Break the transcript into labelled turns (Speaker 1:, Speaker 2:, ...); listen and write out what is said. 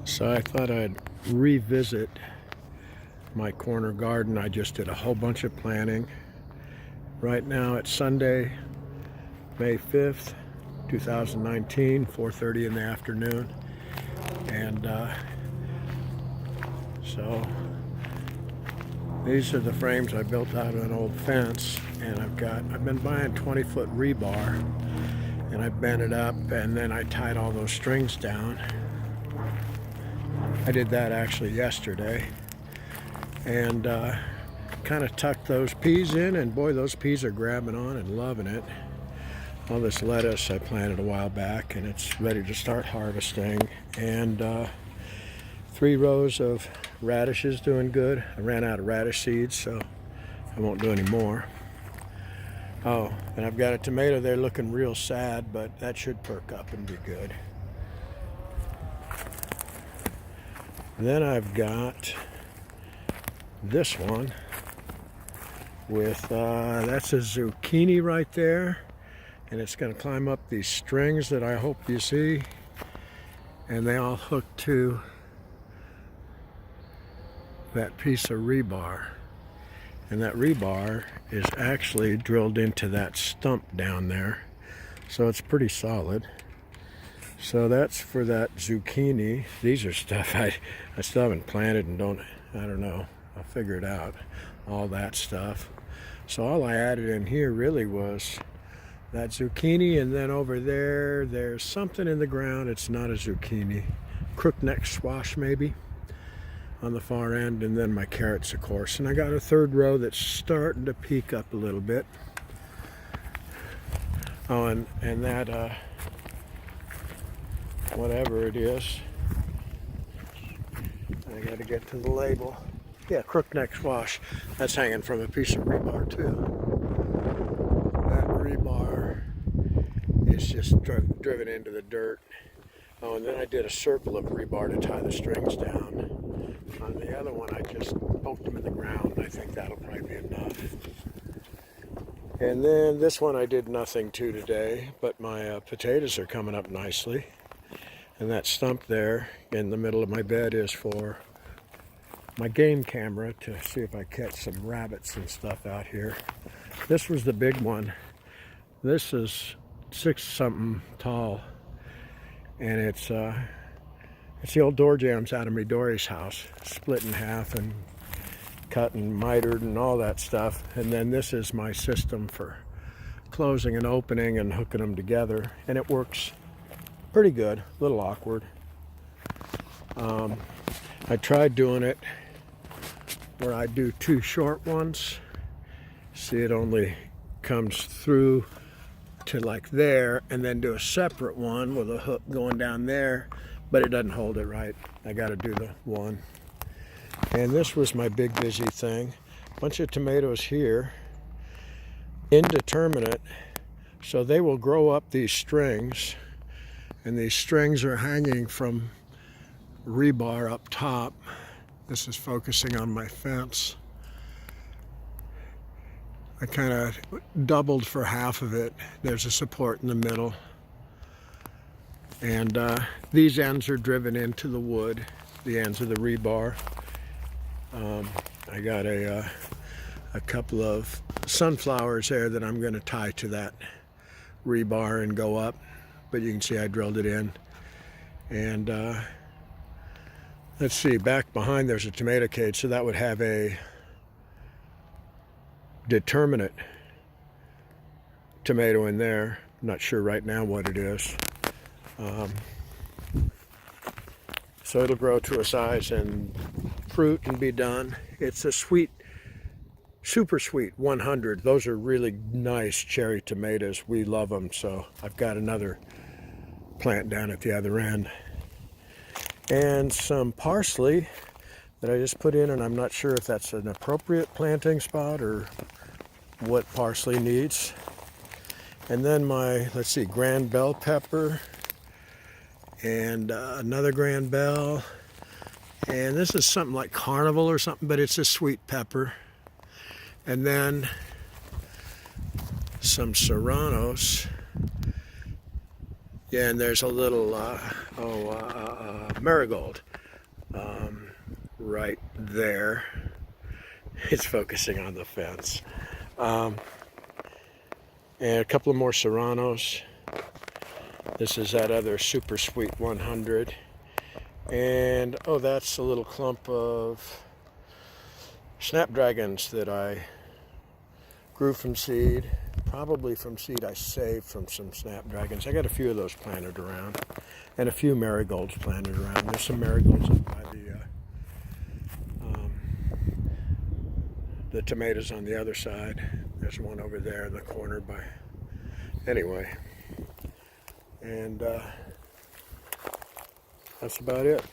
Speaker 1: So I thought I'd revisit my corner garden. I just did a whole bunch of planting. Right now it's Sunday, May 5th, 2019, 4:30 in the afternoon. And so these are the frames I built out of an old fence, and I've been buying 20-foot rebar, and I bent it up, and then I tied all those strings down. I did that actually yesterday, and kind of tucked those peas in, and boy, those peas are grabbing on and loving it. All this lettuce I planted a while back, and it's ready to start harvesting. And 3 rows of radishes doing good. I ran out of radish seeds, so I won't do any more. Oh, and I've got a tomato there looking real sad, but that should perk up and be good. And then I've got this one with, that's a zucchini right there. And it's going to climb up these strings that I hope you see. And they all hook to that piece of rebar. And that rebar is actually drilled into that stump down there. So it's pretty solid. So that's for that zucchini. These are stuff I still haven't planted and I don't know. I'll figure it out. All that stuff. So all I added in here really was that zucchini, and then over there, there's something in the ground. It's not a zucchini. Crookneck squash maybe on the far end, and then my carrots, of course. And I got a 3rd row that's starting to peak up a little bit. Oh, and that, whatever it is, I got to get to the label. Yeah, crookneck squash. That's hanging from a piece of rebar too. That rebar is just driven into the dirt. Oh, and then I did a circle of rebar to tie the strings down. On the other one, I just poked them in the ground. I think that'll probably be enough. And then this one I did nothing to today, but my potatoes are coming up nicely. And that stump there in the middle of my bed is for my game camera to see if I catch some rabbits and stuff out here. This was the big one. This is 6-something tall, and it's the old door jambs out of Midori's house, split in half and cut and mitered and all that stuff. And then this is my system for closing and opening and hooking them together, and it works pretty good. A little awkward. I tried doing it where I do 2 short ones. See, it only comes through to like there, and then do a separate one with a hook going down there, but it doesn't hold it right. I got to do the one. And this was my big busy thing. Bunch of tomatoes here, indeterminate, so they will grow up these strings, and these strings are hanging from rebar up top. This is focusing on my fence. I kind of doubled for half of it. There's a support in the middle. And these ends are driven into the wood, the ends of the rebar. I got a couple of sunflowers there that I'm going to tie to that rebar and go up. But you can see I drilled it in. And let's see, back behind there's a tomato cage, so that would have a determinate tomato in there. I'm not sure right now what it is. So it'll grow to a size and fruit and be done. It's a sweet, super sweet 100. Those are really nice cherry tomatoes. We love them, so I've got another plant down at the other end. And some parsley that I just put in, and I'm not sure if that's an appropriate planting spot or what parsley needs. And then my, let's see, grand bell pepper, and another grand bell, and this is something like carnival or something, but it's a sweet pepper. And then some serranos. Yeah, and there's a little marigold right there. It's focusing on the fence. And a couple of more serranos. This is that other super sweet 100. And oh, that's a little clump of snapdragons that I grew from seed. Probably from seed I saved from some snapdragons. I got a few of those planted around, and a few marigolds planted around. There's some marigolds up by the tomatoes on the other side. There's one over there in the corner by. Anyway, and that's about it.